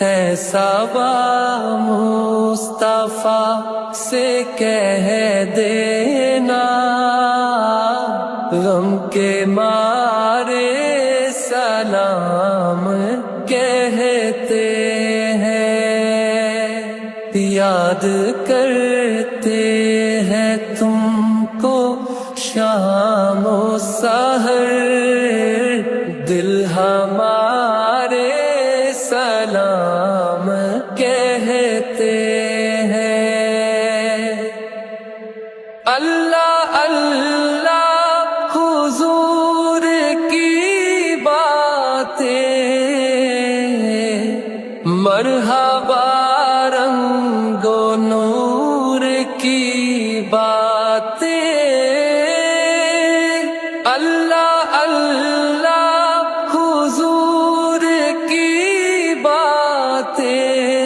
ہے صبا مصطفیٰ سے کہہ دینا، غم کے مارے سلام کہتے ہیں، یاد کرتے ہیں تم کو شام و سحر، دل ہمارے سلام کہتے ہیں۔ اللہ اللہ حضور کی باتیں، مرحبا رنگ و نور کی باتیں، اللہ اللہ حضور کی باتیں،